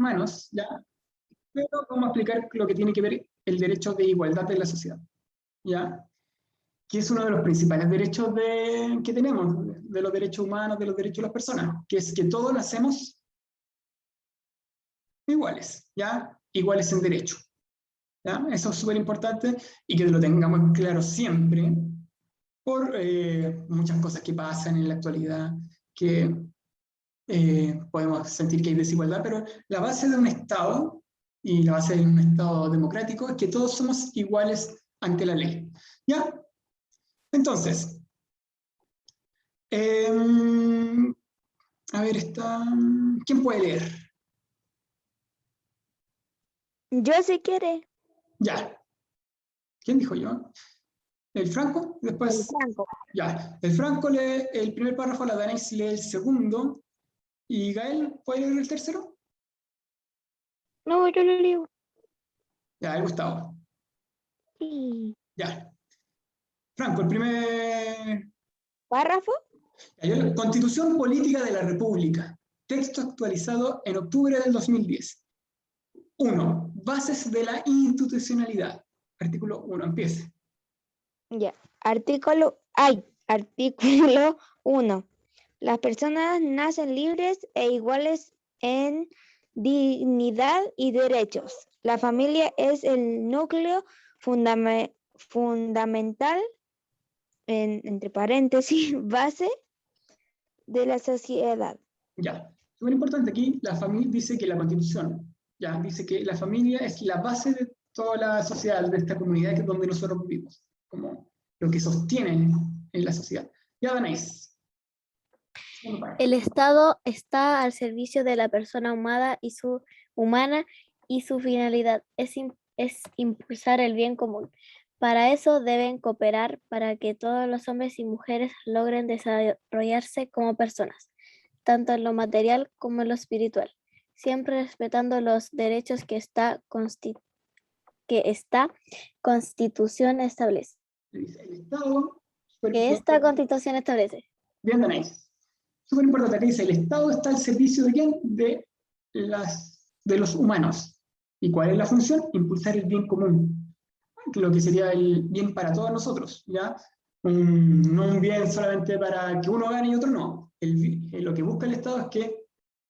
humanos, ¿ya? Pero vamos a explicar lo que tiene que ver el derecho de igualdad en la sociedad, ¿ya? Que es uno de los principales derechos que tenemos, de los derechos humanos, de los derechos de las personas, que es que todos nacemos iguales, ¿ya? Iguales en derecho, ¿ya? Eso es súper importante y que lo tengamos claro siempre por muchas cosas que pasan en la actualidad, que podemos sentir que hay desigualdad, pero la base de un Estado y la base de un Estado democrático es que todos somos iguales ante la ley, ¿ya? Entonces, a ver, ¿quién puede leer? Yo si quiere. Ya. ¿Quién dijo yo? ¿El Franco? Después. El Franco. Ya. El Franco lee el primer párrafo, la Danais lee el segundo. ¿Y Gael puede leer el tercero? No, yo lo leo. Ya, el Gustavo. Sí. Ya. Franco, el primer ¿Párrafo? Constitución Política de la República. Texto actualizado en octubre del 2010. 1. Bases de la institucionalidad. Artículo 1. Empiece. Ya. Artículo 1. Las personas nacen libres e iguales en dignidad y derechos. La familia es el núcleo fundamental, entre paréntesis, base de la sociedad. Ya. Súper importante aquí, la familia dice que la Constitución, ya, dice que la familia es la base de toda la sociedad, de esta comunidad que es donde nosotros vivimos, como lo que sostiene en la sociedad. Ya, Danais. El Estado está al servicio de la persona humana y su finalidad es impulsar el bien común. Para eso deben cooperar para que todos los hombres y mujeres logren desarrollarse como personas, tanto en lo material como en lo espiritual, siempre respetando los derechos que esta Constitución establece. El Estado, Que esta Constitución establece. Bien, Danais. Súper importante, aquí dice, el Estado está al servicio de ¿quién? De los humanos. ¿Y cuál es la función? Impulsar el bien común, lo que sería el bien para todos nosotros, ¿ya? No un bien solamente para que uno gane y otro no. Lo que busca el Estado es que,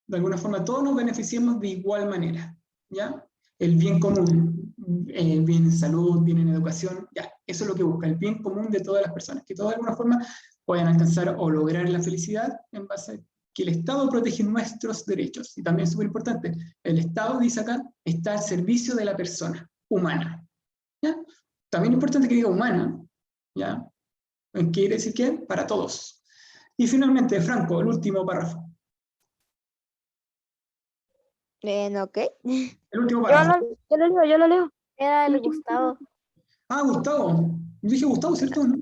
de alguna forma, todos nos beneficiemos de igual manera, ¿ya? El bien común, bien en salud, bien en educación, ya, eso es lo que busca, el bien común de todas las personas, que todos de alguna forma puedan alcanzar o lograr la felicidad en base a que el Estado protege nuestros derechos. Y también es súper importante, el Estado, dice acá, está al servicio de la persona humana, ¿ya? También es importante que diga humana, ¿ya? Quiere decir que para todos. Y finalmente, Franco, el último párrafo. Ok. El último párrafo. Yo lo leo. Era el Gustavo. Ah, Gustavo. Yo dije Gustavo, ¿cierto? ¿No?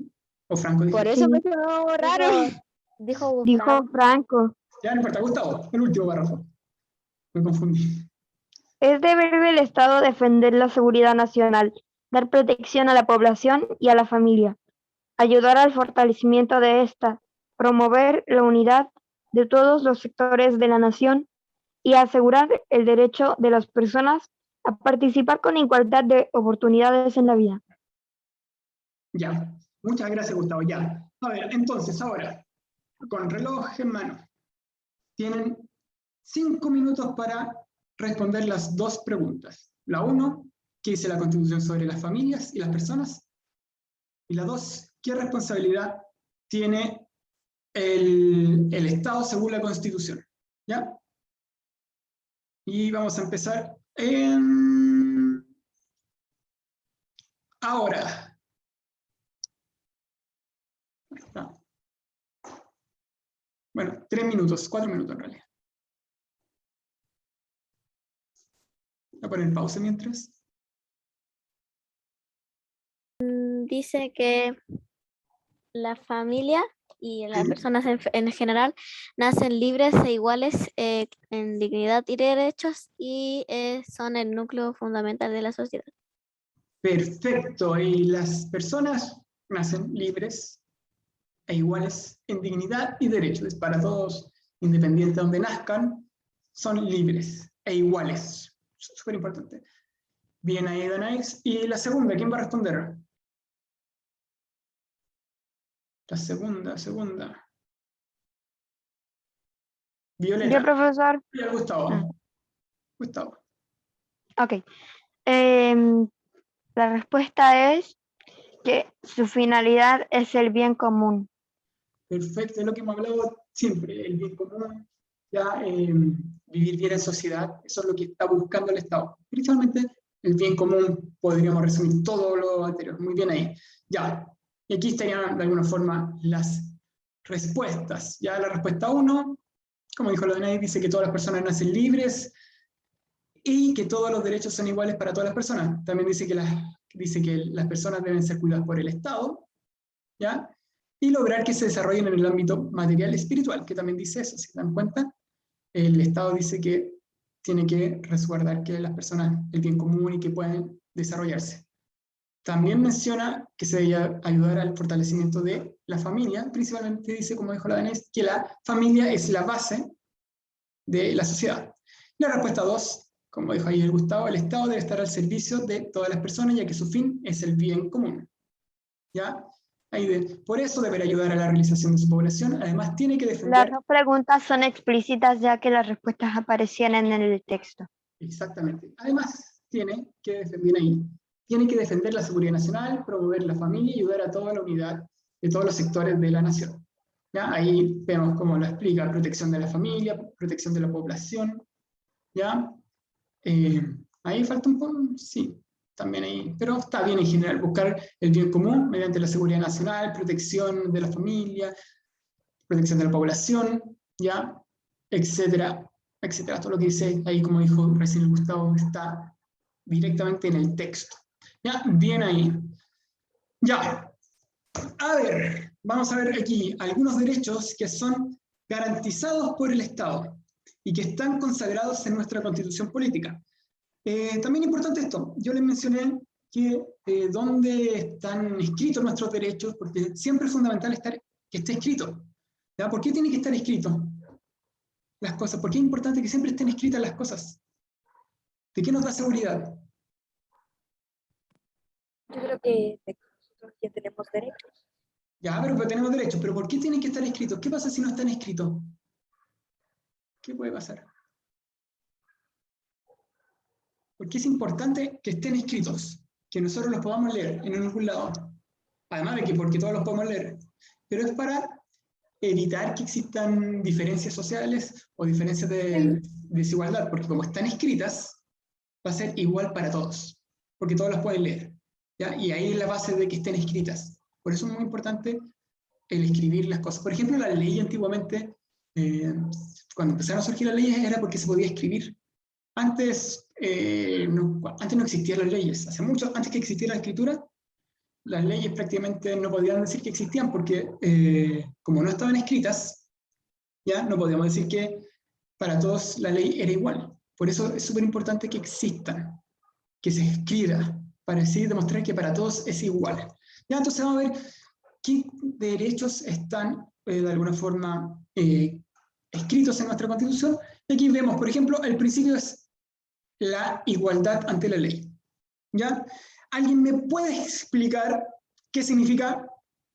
O Franco, dije. Por eso me quedó raro. Dijo Gustavo. Dijo Franco. Ya no importa, Gustavo, el último párrafo. Me confundí. Es deber del Estado defender la seguridad nacional, dar protección a la población y a la familia, ayudar al fortalecimiento de esta, promover la unidad de todos los sectores de la nación y asegurar el derecho de las personas a participar con igualdad de oportunidades en la vida. Ya, muchas gracias, Gustavo. Ya. A ver, entonces, ahora, con reloj en mano, tienen 5 minutos para responder las dos preguntas. La 1, ¿qué dice la Constitución sobre las familias y las personas? Y la 2, ¿qué responsabilidad tiene el Estado según la Constitución? ¿Ya? Y vamos a empezar ahora. Bueno, 3 minutos, 4 minutos en realidad. Voy a poner pausa mientras. Dice que la familia y las Sí. personas en general nacen libres e iguales en dignidad y derechos y son el núcleo fundamental de la sociedad. Perfecto, y las personas nacen libres e iguales en dignidad y derechos. Para todos, independiente de donde nazcan, son libres. e iguales. Súper importante. Bien ahí, Danais. Y la segunda, ¿quién va a responder? La segunda. Violeta. Yo, profesor. Y Gustavo. Gustavo. Ok. La respuesta es que su finalidad es el bien común. Perfecto, es lo que hemos hablado siempre, el bien común, ya, vivir bien en sociedad, eso es lo que está buscando el Estado. Principalmente el bien común, podríamos resumir todo lo anterior, muy bien ahí. Ya, y aquí estarían de alguna forma las respuestas. Ya la respuesta 1, como dijo la DNI, dice que todas las personas nacen libres y que todos los derechos son iguales para todas las personas. También dice que las personas deben ser cuidadas por el Estado, ¿ya? Y lograr que se desarrollen en el ámbito material y espiritual, que también dice eso, si se dan cuenta, el Estado dice que tiene que resguardar que las personas, el bien común y que puedan desarrollarse. También menciona que se debe ayudar al fortalecimiento de la familia, principalmente dice, como dijo la Danés, que la familia es la base de la sociedad. La respuesta 2, como dijo ahí el Gustavo, el Estado debe estar al servicio de todas las personas, ya que su fin es el bien común. ¿Ya? Por eso deberá ayudar a la realización de su población, además tiene que defender... Las dos preguntas son explícitas ya que las respuestas aparecían en el texto. Exactamente. Además tiene que defender la seguridad nacional, promover la familia y ayudar a toda la unidad de todos los sectores de la nación. ¿Ya? Ahí vemos cómo lo explica: protección de la familia, protección de la población. ¿Ya? Ahí falta un poco, sí. También ahí, pero está bien en general, buscar el bien común mediante la seguridad nacional, protección de la familia, protección de la población, ya, etcétera, etcétera. Todo lo que dice ahí, como dijo recién Gustavo, está directamente en el texto. Ya, bien ahí. Ya, a ver, vamos a ver aquí algunos derechos que son garantizados por el Estado y que están consagrados en nuestra Constitución política. También importante esto, yo les mencioné que dónde están escritos nuestros derechos, porque siempre es fundamental que esté escrito. ¿Ya? ¿Por qué tiene que estar escrito las cosas? ¿Por qué es importante que siempre estén escritas las cosas? ¿De qué nos da seguridad? Yo creo que nosotros ya tenemos derechos. Ya, pero tenemos derechos, pero ¿por qué tienen que estar escritos? ¿Qué pasa si no están escritos? ¿Qué puede pasar? Porque es importante que estén escritos, que nosotros los podamos leer en algún lado. Además de que porque todos los podemos leer. Pero es para evitar que existan diferencias sociales o diferencias de desigualdad, porque como están escritas, va a ser igual para todos, porque todos las pueden leer. ¿Ya? Y ahí es la base de que estén escritas. Por eso es muy importante el escribir las cosas. Por ejemplo, la ley antiguamente, cuando empezaron a surgir las leyes, era porque se podía escribir. Antes no existían las leyes. Hace mucho, antes que existiera la escritura, las leyes prácticamente no podían decir que existían porque como no estaban escritas, ya no podíamos decir que para todos la ley era igual. Por eso es súper importante que existan, que se escriba, para así demostrar que para todos es igual. Ya, entonces vamos a ver qué derechos están de alguna forma escritos en nuestra Constitución. Y aquí vemos, por ejemplo, el principio es la igualdad ante la ley. ¿Ya? ¿Alguien me puede explicar qué significa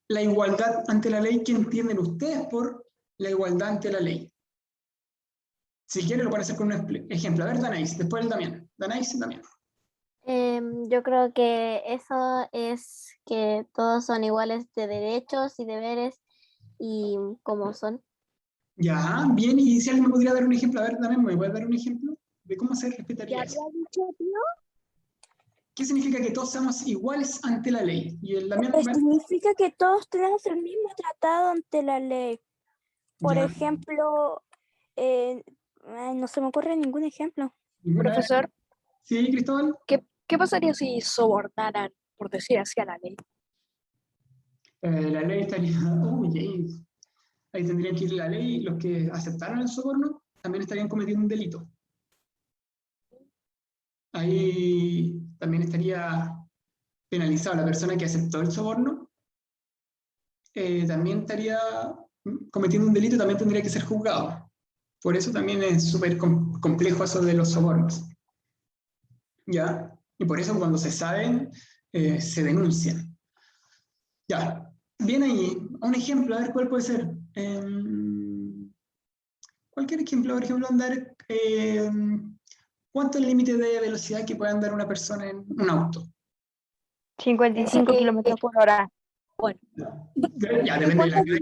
la igualdad ante la ley? ¿Qué entienden ustedes por la igualdad ante la ley? Si quieren lo pueden hacer con un ejemplo. A ver, Danais, después el Damián. Danais y Damián. Yo creo que eso es que todos son iguales de derechos y deberes y como son. Ya, bien. Y si alguien me podría dar un ejemplo. A ver, Damián, ¿me puede dar un ejemplo de cómo se respetaría eso? ¿Qué significa que todos seamos iguales ante la ley? Y el Damián, significa que todos tenemos el mismo tratado ante la ley. Por ya. ejemplo, no se me ocurre ningún ejemplo. Profesor, Sí, Cristóbal. ¿qué pasaría si sobornaran, por decir así, a la ley? La ley estaría... ahí tendría que ir la ley. Los que aceptaron el soborno también estarían cometiendo un delito. Ahí también estaría penalizado la persona que aceptó el soborno. También estaría cometiendo un delito, también tendría que ser juzgado. Por eso también es súper complejo eso de los sobornos. ¿Ya? Y por eso cuando se saben, se denuncian. Ya, bien ahí, un ejemplo, a ver cuál puede ser. Cualquier ejemplo, por ejemplo, andar, ¿cuánto es el límite de velocidad que puede andar una persona en un auto? 55 kilómetros por hora. Bueno, Ya, depende de la calle.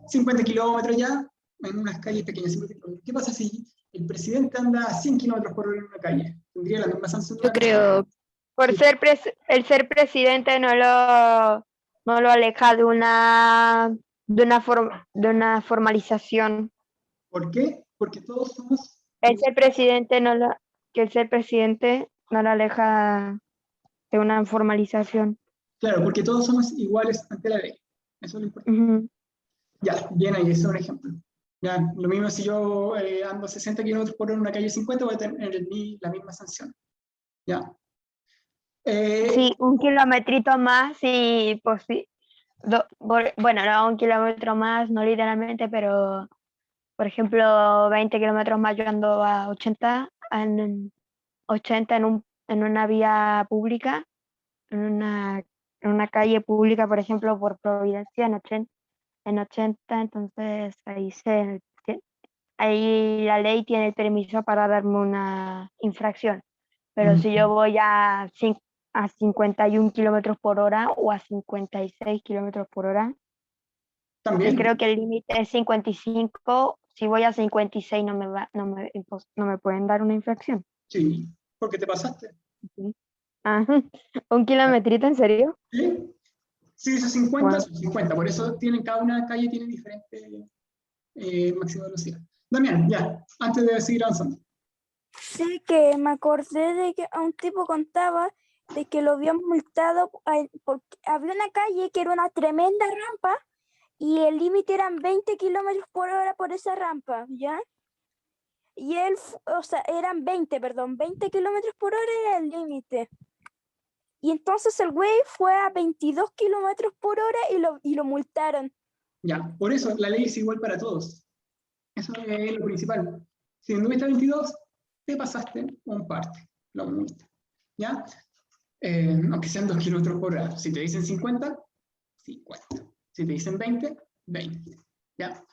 50 kilómetros ya, en unas calles pequeñas. 50 kilómetros. ¿Qué pasa si el presidente anda a 100 kilómetros por hora en una calle? ¿Tendría la misma sanción? yo creo, Por el ser presidente no lo aleja de una formalización. ¿Por qué? Porque todos somos... El ser presidente no lo aleja de una formalización. Claro, porque todos somos iguales ante la ley. Eso es lo importante. Ujú. Ya, bien ahí, ese es un ejemplo. Ya, lo mismo si yo ando 60 kilómetros por hora en una calle 50, voy a tener la misma sanción. Ya. Sí, un kilometrito más y pues sí. Bueno, no un kilómetro más, no literalmente, pero por ejemplo 20 kilómetros más yo ando a 80 en una vía pública, en una calle pública, por ejemplo, por Providencia en 80, entonces ahí la ley tiene el permiso para darme una infracción. Pero si yo voy a 51 kilómetros por hora o a 56 kilómetros por hora, También. creo que el límite es 55. Si voy a 56 no me pueden dar una infracción. Sí, porque te pasaste. Ajá. ¿Un kilometrito, en serio? ¿Sí? Sí, esos 50 Wow. son 50, por eso cada una calle tiene diferente máxima velocidad. Damián, ya, antes de seguir avanzando. Sí, que me acordé de que a un tipo contaba de que lo habían multado porque había una calle que era una tremenda rampa y el límite eran 20 kilómetros por hora por esa rampa, ¿ya? Y él, o sea, eran 20 kilómetros por hora era el límite. Y entonces el güey fue a 22 kilómetros por hora y lo multaron. Ya, por eso la ley es igual para todos. Eso es lo principal. Si anduviste a 22, te pasaste un parte, la multa. ¿Ya? Aunque sean 2 kilómetros por hora. Si te dicen 50, 50. Si te dicen 20, 20. ¿Ya?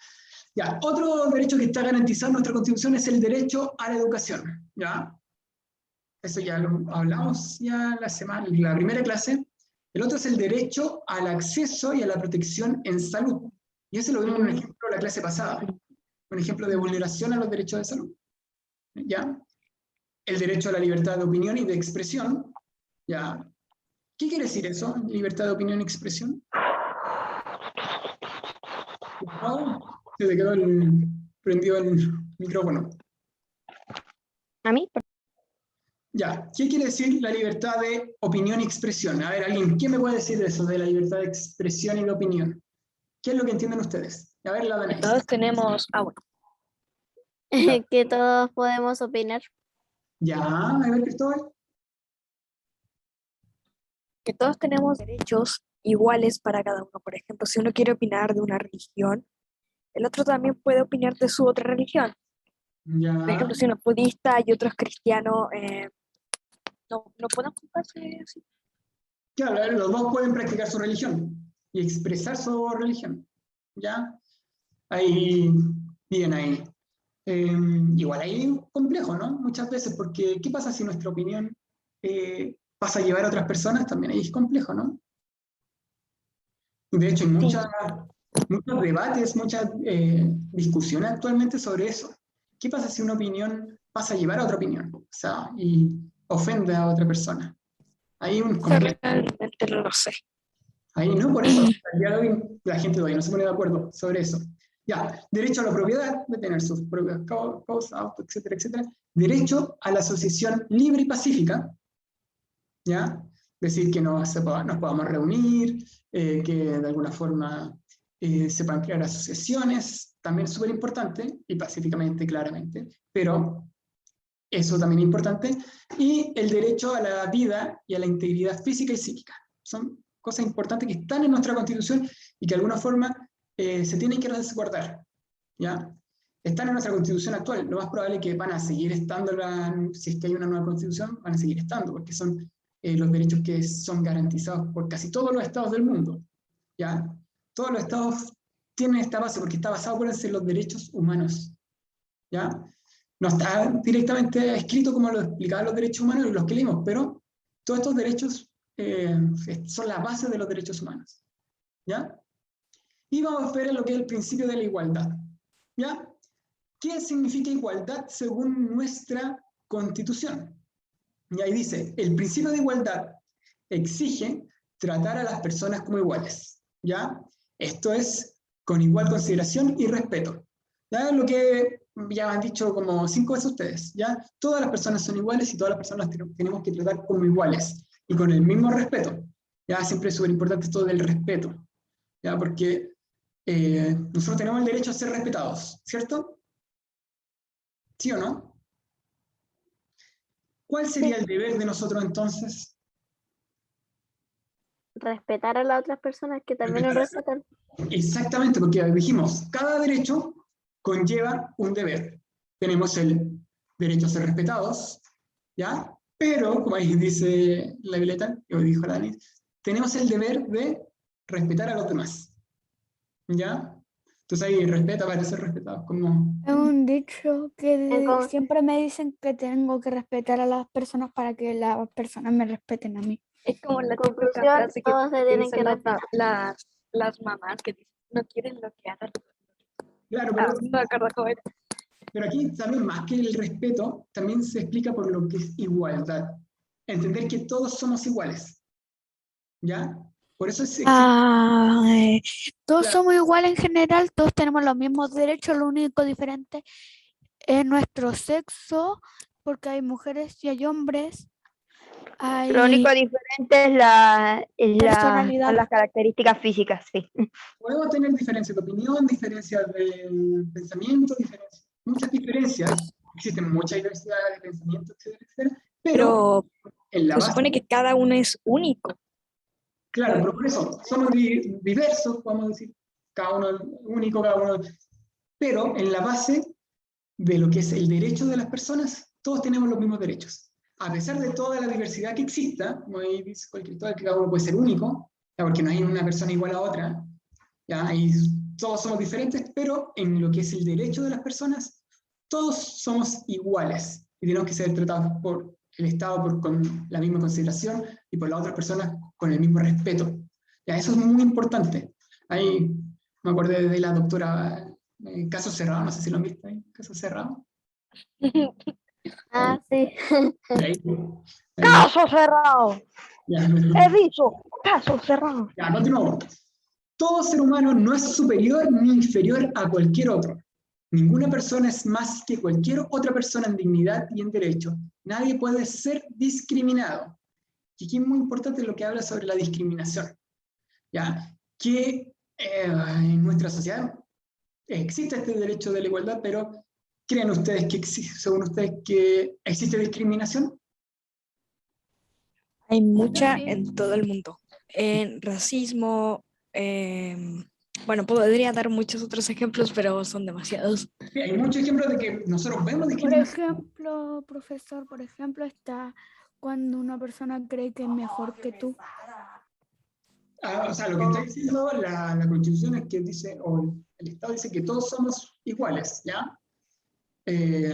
Ya, otro derecho que está garantizado en nuestra Constitución es el derecho a la educación. ¿Ya? Eso ya lo hablamos ya la primera clase. El otro es el derecho al acceso y a la protección en salud. Y ese lo vimos en un ejemplo de la clase pasada. Un ejemplo de vulneración a los derechos de salud. ¿Ya? El derecho a la libertad de opinión y de expresión. ¿Ya? ¿Qué quiere decir eso? Libertad de opinión y expresión. Se te quedó prendido el micrófono. ¿A mí? Ya, ¿qué quiere decir la libertad de opinión y expresión? A ver, alguien, ¿quién me puede decir eso de la libertad de expresión y de opinión? ¿Qué es lo que entienden ustedes? A ver, la Danais. todos tenemos, bueno, Que todos podemos opinar. Ya, a ver, Cristóbal. que todos tenemos derechos iguales para cada uno. Por ejemplo, si uno quiere opinar de una religión, el otro también puede opinar de su otra religión. Ya. Por ejemplo, si uno es budista y otro es cristiano, no pueden juntarse así. Claro, los dos pueden practicar su religión y expresar su religión. ¿Ya? Ahí, bien ahí. Igual ahí complejo, ¿no? Muchas veces, porque ¿qué pasa si nuestra opinión pasa a llevar a otras personas? También ahí es complejo, ¿no? De hecho, hay muchos debates, muchas discusiones actualmente sobre eso. ¿Qué pasa si una opinión pasa a llevar a otra opinión? O sea, y ofende a otra persona. Ahí un complejo. Realmente no lo sé. Ahí no, por eso, al día de hoy la gente todavía no se pone de acuerdo sobre eso. Ya, derecho a la propiedad, de tener sus propias causas, autos, etcétera, etcétera. Derecho a la asociación libre y pacífica, ¿ya? Decir que nos podamos reunir, que de alguna forma se puedan crear asociaciones, también súper importante, y pacíficamente, claramente, pero eso también es importante. Y el derecho a la vida y a la integridad física y psíquica. Son cosas importantes que están en nuestra Constitución y que de alguna forma se tienen que resguardar, ¿ya? están en nuestra constitución actual. Lo más probable es que van a seguir estando, si es que hay una nueva constitución, van a seguir estando, porque son los derechos que son garantizados por casi todos los estados del mundo. ¿Ya? Todos los estados tienen esta base, porque está basado por los derechos humanos. ¿Ya? No está directamente escrito como lo explicaban los derechos humanos, los que leímos, pero todos estos derechos son la base de los derechos humanos. ¿Ya? Y vamos a ver lo que es el principio de la igualdad. ¿Ya? ¿Qué significa igualdad según nuestra Constitución? Y ahí dice, el principio de igualdad exige tratar a las personas como iguales. ¿Ya? Esto es con igual consideración y respeto. ¿Ya? Lo que ya han dicho como 5 veces ustedes. ¿Ya? Todas las personas son iguales y todas las personas tenemos que tratar como iguales y con el mismo respeto. ¿Ya? Siempre es súper importante esto del respeto. ¿Ya? Porque nosotros tenemos el derecho a ser respetados, ¿cierto? ¿Sí o no? ¿Cuál sería el deber de nosotros entonces? Respetar a las otras personas que también nos respetan. Exactamente, porque dijimos, cada derecho conlleva un deber. Tenemos el derecho a ser respetados, ¿ya? Pero, como ahí dice la Violeta, que hoy dijo Dani, tenemos el deber de respetar a los demás, ¿ya? Entonces ahí respeta para ser respetado, como... Es un dicho que Entonces- siempre me dicen que tengo que respetar a las personas para que las personas me respeten a mí. Es como la En típica conclusión, frase que todos se tienen dicen que las, respetar. las mamás que dicen, no quieren lo que hagan. Claro, No me acuerdo cómo era. pero aquí también más que el respeto, también se explica por lo que es igualdad. Entender que todos somos iguales, ¿ya? Por eso es... Todos Claro. somos iguales en general, todos tenemos los mismos derechos, lo único diferente es nuestro sexo, porque hay mujeres y hay hombres, Lo único hay diferente son personalidad. las características físicas, sí. Podemos tener diferencias de opinión, diferencias de pensamiento, muchas diferencias. Existen mucha diversidad de pensamiento, etcétera, etcétera. Pero en la se base, supone que cada uno es único. claro, pero por eso somos diversos, podemos decir, cada uno único, cada uno. Pero en la base de lo que es el derecho de las personas, todos tenemos los mismos derechos. A pesar de toda la diversidad que exista, como ahí dice cualquier que cada uno puede ser único, ya, porque no hay una persona igual a otra, ya, y todos somos diferentes, pero en lo que es el derecho de las personas, todos somos iguales y tenemos que ser tratados por el Estado con la misma consideración y por las otras personas con el mismo respeto. Ya, eso es muy importante. Ahí me acordé de la doctora Caso Cerrado, no sé si lo han visto ahí, Caso Cerrado. Ah, sí. Ahí, ¡Caso cerrado! ya, He dicho, caso cerrado. ya, continuamos. Todo ser humano no es superior ni inferior a cualquier otro. Ninguna persona es más que cualquier otra persona en dignidad y en derecho. Nadie puede ser discriminado. Y aquí es muy importante lo que habla sobre la discriminación. ¿Ya? Que en nuestra sociedad existe este derecho de la igualdad, pero ¿creen ustedes que según ustedes, que existe discriminación? Hay mucha en todo el mundo. En racismo, bueno, podría dar muchos otros ejemplos, pero son demasiados. Sí, hay muchos ejemplos de que nosotros vemos Por discriminación. ejemplo, profesor, por ejemplo, está cuando una persona cree que es mejor que tú. O sea, lo que está diciendo la Constitución es que dice, o el Estado dice que todos somos iguales, ¿ya?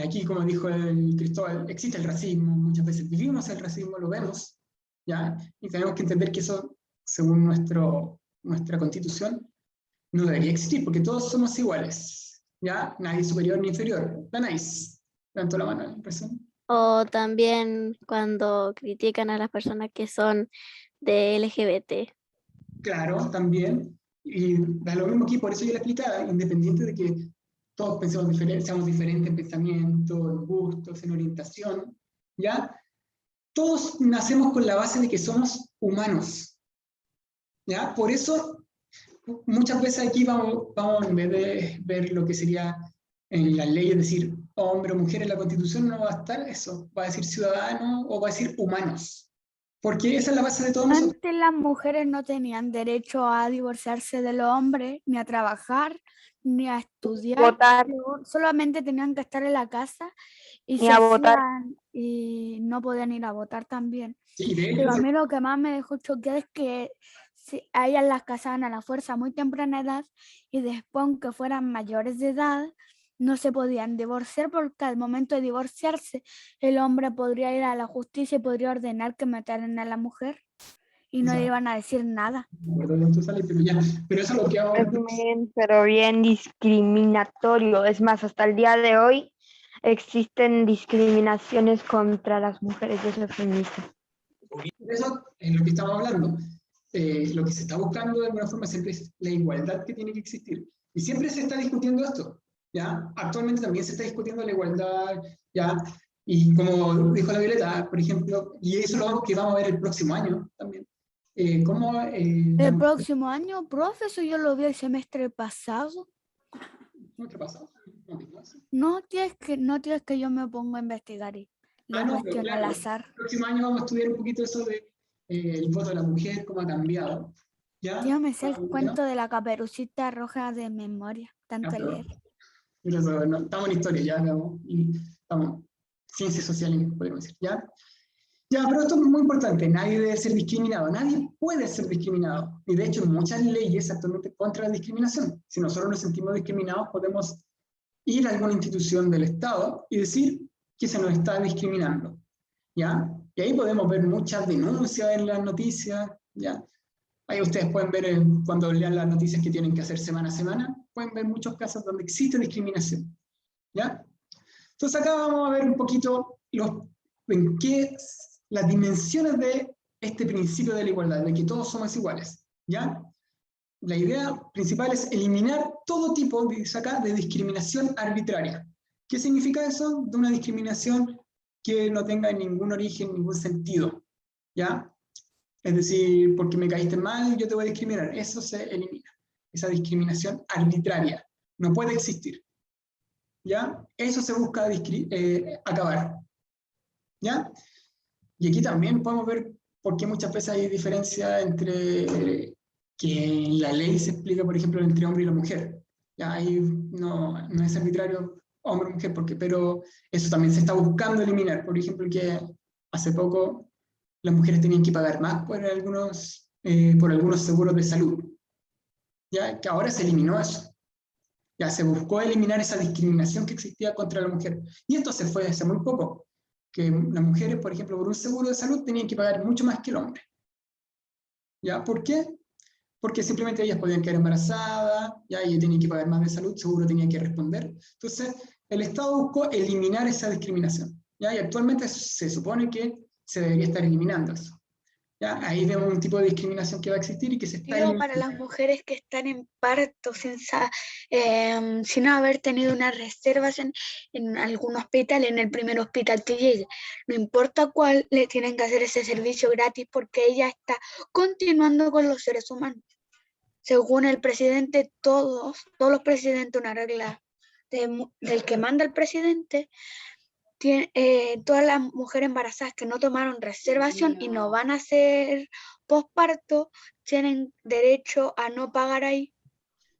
Aquí, como dijo el Cristóbal, existe el racismo, muchas veces vivimos el racismo, lo vemos, ¿ya? Y tenemos que entender que eso, según nuestra Constitución, no debería existir, porque todos somos iguales, ¿ya? Nadie es superior ni inferior. Danais, levantó la mano, impresión. O también cuando critican a las personas que son de LGBT. Claro, también. Y da lo mismo aquí, por eso yo le explicaba, independiente de que todos pensemos diferente, seamos diferentes en pensamiento, en gustos, en orientación, ¿ya? Todos nacemos con la base de que somos humanos, ¿ya? Por eso, muchas veces aquí vamos en vez de ver lo que sería en las leyes, decir hombre o mujer en la Constitución, no va a estar eso, va a decir ciudadano o va a decir humanos, porque esa es la base de todo nosotros. Antes las mujeres no tenían derecho a divorciarse de los hombres, ni a trabajar, ni a estudiar. Votar. Solamente tenían que estar en la casa y, Ni a votar. y no podían ir a votar también. Sí, de hecho, Pero a mí lo que más me dejó choqueada es que a ellas las casaban a la fuerza a muy temprana edad y después, aunque fueran mayores de edad, no se podían divorciar porque al momento de divorciarse el hombre podría ir a la justicia y podría ordenar que mataran a la mujer y no le iban a decir nada. perdón, tú sales, pero eso es lo que hago. Es bien, pero bien discriminatorio. Es más, hasta el día de hoy existen discriminaciones contra las mujeres. Yo soy feminista. Eso es lo que estamos hablando. Lo que se está buscando de alguna forma siempre es la igualdad que tiene que existir. Y siempre se está discutiendo esto, ¿ya? Actualmente también se está discutiendo la igualdad, ¿ya? Y como dijo la Violeta, por ejemplo, y eso es lo que vamos a ver el próximo año también. El próximo año, profe, eso yo lo vi el semestre pasado. ¿Qué pasó? No tienes que yo me pongo a investigar y la cuestión al azar. El próximo año vamos a estudiar un poquito eso de el voto de la mujer, cómo ha cambiado. ¿Ya? Yo me sé el cuento de la Caperucita Roja de memoria, tanto leer. Pero eso, no, estamos en historia ya, estamos ciencias sociales, podemos decir, ¿ya? Ya, pero esto es muy importante, nadie debe ser discriminado, nadie puede ser discriminado, y de hecho muchas leyes actualmente contra la discriminación. Si nosotros nos sentimos discriminados, podemos ir a alguna institución del Estado y decir que se nos está discriminando, ¿ya? Y ahí podemos ver muchas denuncias en las noticias, ¿ya? Ahí ustedes pueden ver cuando lean las noticias que tienen que hacer semana a semana, pueden ver muchos casos donde existe discriminación, ¿ya? Entonces acá vamos a ver un poquito en qué las dimensiones de este principio de la igualdad, de que todos somos iguales, ¿ya? La idea principal es eliminar todo tipo, dice acá, de discriminación arbitraria. ¿Qué significa eso? De una discriminación que no tenga ningún origen, ningún sentido, ¿ya? Es decir, porque me caíste mal, yo te voy a discriminar. Eso se elimina. Esa discriminación arbitraria no puede existir, ¿ya? Eso se busca acabar, ¿ya? Y aquí también podemos ver por qué muchas veces hay diferencia entre que en la ley se explica, por ejemplo, entre hombre y la mujer. ¿Ya? Ahí no es arbitrario hombre o mujer, pero eso también se está buscando eliminar. Por ejemplo, que hace poco las mujeres tenían que pagar más por algunos seguros de salud. ¿Ya? Que ahora se eliminó eso. Ya se buscó eliminar esa discriminación que existía contra la mujer. Y esto se fue hace muy poco. Que las mujeres, por ejemplo, por un seguro de salud tenían que pagar mucho más que el hombre. ¿Ya? ¿Por qué? Porque simplemente ellas podían quedar embarazadas, ya, y tenían que pagar más de salud, seguro tenían que responder. Entonces, el Estado buscó eliminar esa discriminación, ¿ya? Y actualmente se supone que se debería estar eliminando eso. ¿Ya? Ahí vemos un tipo de discriminación que va a existir y que se está eliminando. Para las mujeres que están en parto sin haber tenido unas reservas en algún hospital, en el primer hospital que llegue, no importa cuál, le tienen que hacer ese servicio gratis porque ella está continuando con los seres humanos. Según el presidente, todos los presidentes, una regla del que manda el presidente, todas las mujeres embarazadas que no tomaron reservación y no van a hacer posparto tienen derecho a no pagar ahí.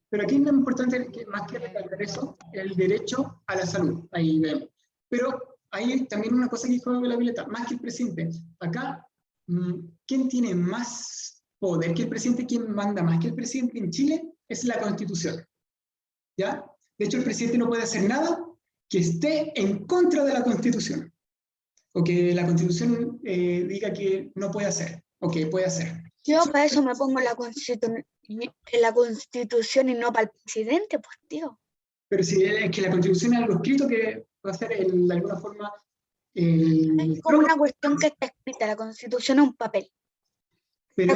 Pero aquí es importante, más que recalcar eso, el derecho a la salud, ahí vemos. Pero hay también una cosa que dijo la Violeta, más que el presidente. Acá, ¿quién tiene más poder que el presidente? ¿Quién manda más que el presidente en Chile? Es la Constitución, ¿ya? De hecho, el presidente no puede hacer nada que esté en contra de la Constitución, o que la Constitución diga que no puede hacer, o que puede hacer. Yo para eso me pongo en la Constitución y no para el presidente, pues tío. Pero si es que la Constitución es algo escrito que va a ser de alguna forma... es como una cuestión que está escrita, la Constitución es un papel. Pero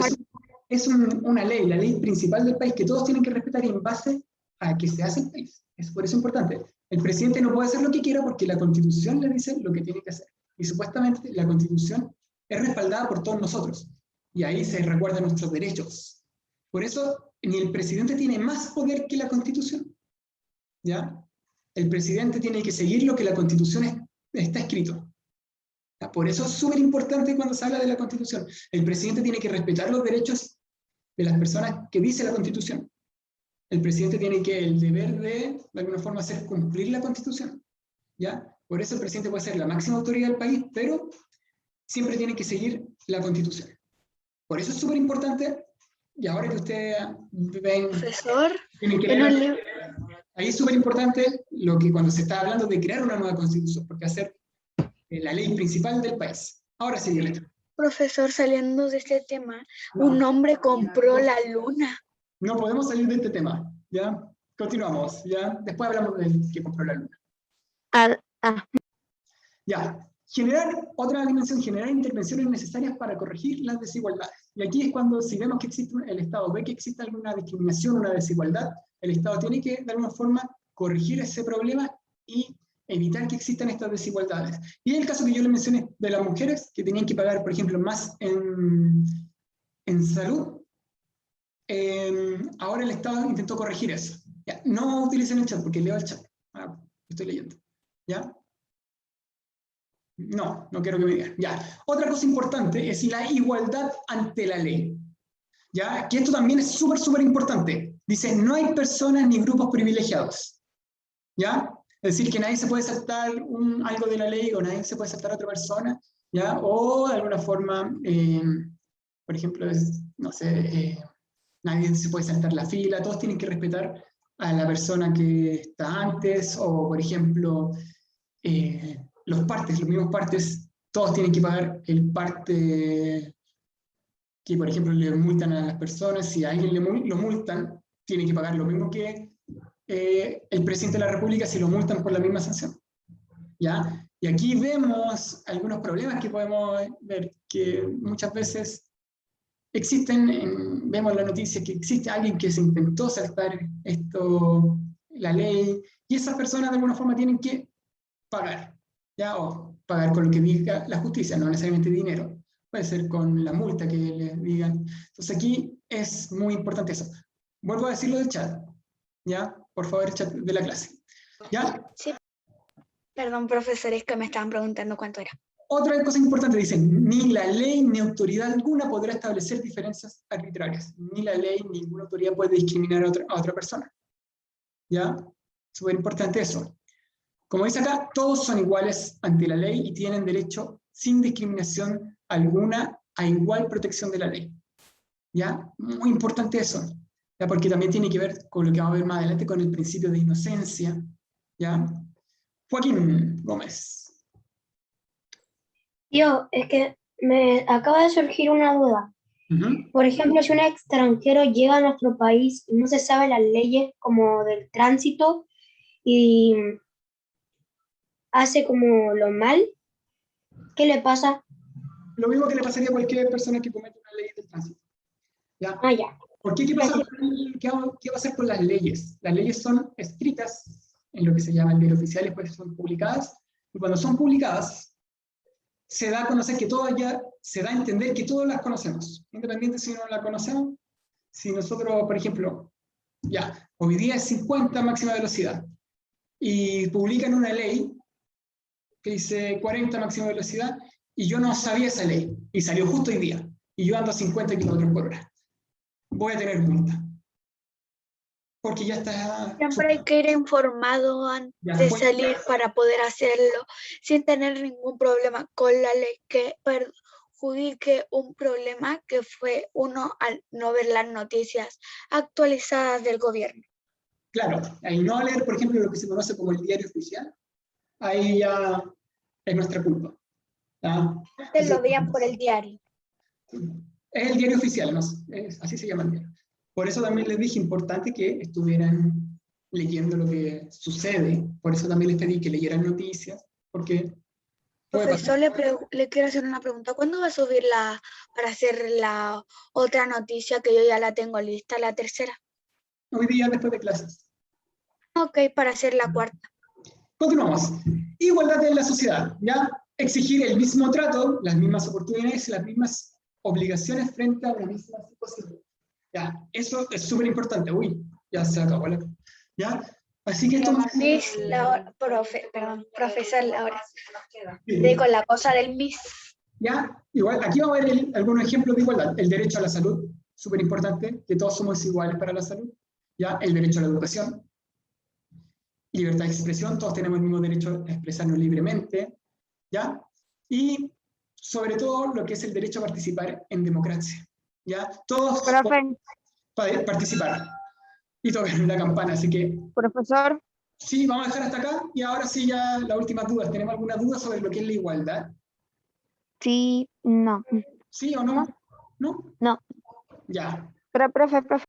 es una ley, la ley principal del país que todos tienen que respetar y en base a que se hace el país. Es por eso importante. El presidente no puede hacer lo que quiera porque la Constitución le dice lo que tiene que hacer. Y supuestamente la Constitución es respaldada por todos nosotros. Y ahí se recuerdan nuestros derechos. Por eso, ni el presidente tiene más poder que la Constitución. ¿Ya? El presidente tiene que seguir lo que la Constitución está escrito. ¿Ya? Por eso es súper importante cuando se habla de la Constitución. El presidente tiene que respetar los derechos de las personas que dice la Constitución. El presidente tiene el deber de alguna forma, hacer cumplir la Constitución. ¿Ya? Por eso el presidente puede ser la máxima autoridad del país, pero siempre tiene que seguir la Constitución. Por eso es súper importante, y ahora que ustedes ven... Profesor, tienen que en el leer, libro... ahí es súper importante lo que cuando se está hablando de crear una nueva Constitución, porque hacer la ley principal del país. Ahora sí, Violeta. Profesor, saliendo de este tema, un hombre compró la luna. No podemos salir de este tema, ¿ya? Continuamos, ¿ya? Después hablamos del que compró la luna. Ya. Otra dimensión, generar intervenciones necesarias para corregir las desigualdades. Y aquí es cuando, si vemos que existe, el Estado ve que existe alguna discriminación, una desigualdad, el Estado tiene que, de alguna forma, corregir ese problema y evitar que existan estas desigualdades. Y el caso que yo le mencioné de las mujeres, que tenían que pagar, por ejemplo, más en salud, ahora el Estado intentó corregir eso. ¿Ya? No utilicen el chat, porque leo el chat. Estoy leyendo. ¿Ya? No quiero que me digan. Ya. Otra cosa importante es la igualdad ante la ley. ¿Ya? Que esto también es súper, súper importante. Dice, no hay personas ni grupos privilegiados. ¿Ya? Es decir, que nadie se puede saltar algo de la ley, o nadie se puede saltar a otra persona, ¿ya? O de alguna forma, por ejemplo, no sé, nadie se puede saltar la fila, todos tienen que respetar a la persona que está antes, o por ejemplo, los mismos partes, todos tienen que pagar el parte que, por ejemplo, le multan a las personas. Si a alguien lo multan, tiene que pagar lo mismo que el presidente de la República si lo multan por la misma sanción. ¿Ya? Y aquí vemos algunos problemas que podemos ver, que muchas veces existen, vemos en la noticia que existe alguien que se intentó saltar la ley, y esas personas de alguna forma tienen que pagar, ¿ya? O pagar con lo que diga la justicia, no necesariamente dinero, puede ser con la multa que les digan. Entonces aquí es muy importante eso. Vuelvo a decirlo del chat, ¿ya? Por favor, el chat de la clase. ¿Ya? Sí. Perdón, profesor, es que me estaban preguntando cuánto era. Otra cosa importante, dicen, ni la ley ni autoridad alguna podrá establecer diferencias arbitrarias. Ni la ley, ni ninguna autoridad puede discriminar a otra persona. ¿Ya? Súper importante eso. Como dice acá, todos son iguales ante la ley y tienen derecho sin discriminación alguna a igual protección de la ley. ¿Ya? Muy importante eso. ¿Ya? Porque también tiene que ver con lo que vamos a ver más adelante con el principio de inocencia. ¿Ya? Joaquín Gómez. Tío, es que me acaba de surgir una duda. Por ejemplo, si un extranjero llega a nuestro país y no se sabe las leyes como del tránsito y hace como lo mal, ¿qué le pasa? Lo mismo que le pasaría a cualquier persona que comete una ley del tránsito. ¿Ya? Ya. ¿Por qué? ¿Qué va a hacer con las leyes? Las leyes son escritas en lo que se llama el diario oficial, después son publicadas, y cuando son publicadas, se da a conocer que todas ya, se da a entender que todas las conocemos, independiente si no la conocemos. Si nosotros, por ejemplo, ya, hoy día es 50 máxima velocidad, y publican una ley que dice 40 máxima velocidad, y yo no sabía esa ley, y salió justo hoy día, y yo ando a 50 km/h. Voy a tener multa. Porque ya está... Siempre hay que ir informado antes de salir para poder hacerlo sin tener ningún problema con la ley que perjudique un problema que fue uno al no ver las noticias actualizadas del gobierno. Claro, al no leer, por ejemplo, lo que se conoce como el diario oficial, ahí ya es nuestra culpa. ¿Ya? Antes lo veían por el diario. Es el diario oficial, ¿no? Así se llama el diario. Por eso también les dije, importante que estuvieran leyendo lo que sucede. Por eso también les pedí que leyeran noticias, porque... Profesor, le quiero hacer una pregunta. ¿Cuándo va a subir para hacer la otra noticia que yo ya la tengo lista, la tercera? Hoy día, después de clases. Ok, para hacer la cuarta. Continuamos. Igualdad en la sociedad, ¿ya? Exigir el mismo trato, las mismas oportunidades y las mismas obligaciones frente a la misma situación. Ya, eso es súper importante. Uy, ya se acabó la... ¿Ya? Así que esto más... Miss, profesor Laura. Sí. De con la cosa del Miss. Ya, igual, aquí vamos a ver algunos ejemplos de igualdad. El derecho a la salud, súper importante, que todos somos iguales para la salud. Ya, el derecho a la educación, libertad de expresión, todos tenemos el mismo derecho a expresarnos libremente. ¿Ya? Y sobre todo lo que es el derecho a participar en democracia. ¿Ya? Todos Profe, pueden participar. Y tocar la campana, así que profesor, sí, vamos a dejar hasta acá. Y ahora sí, ya las últimas dudas. ¿Tenemos alguna duda sobre lo que es la igualdad? sí, no. ¿Sí o no? ¿No? No. Ya. Pero profe,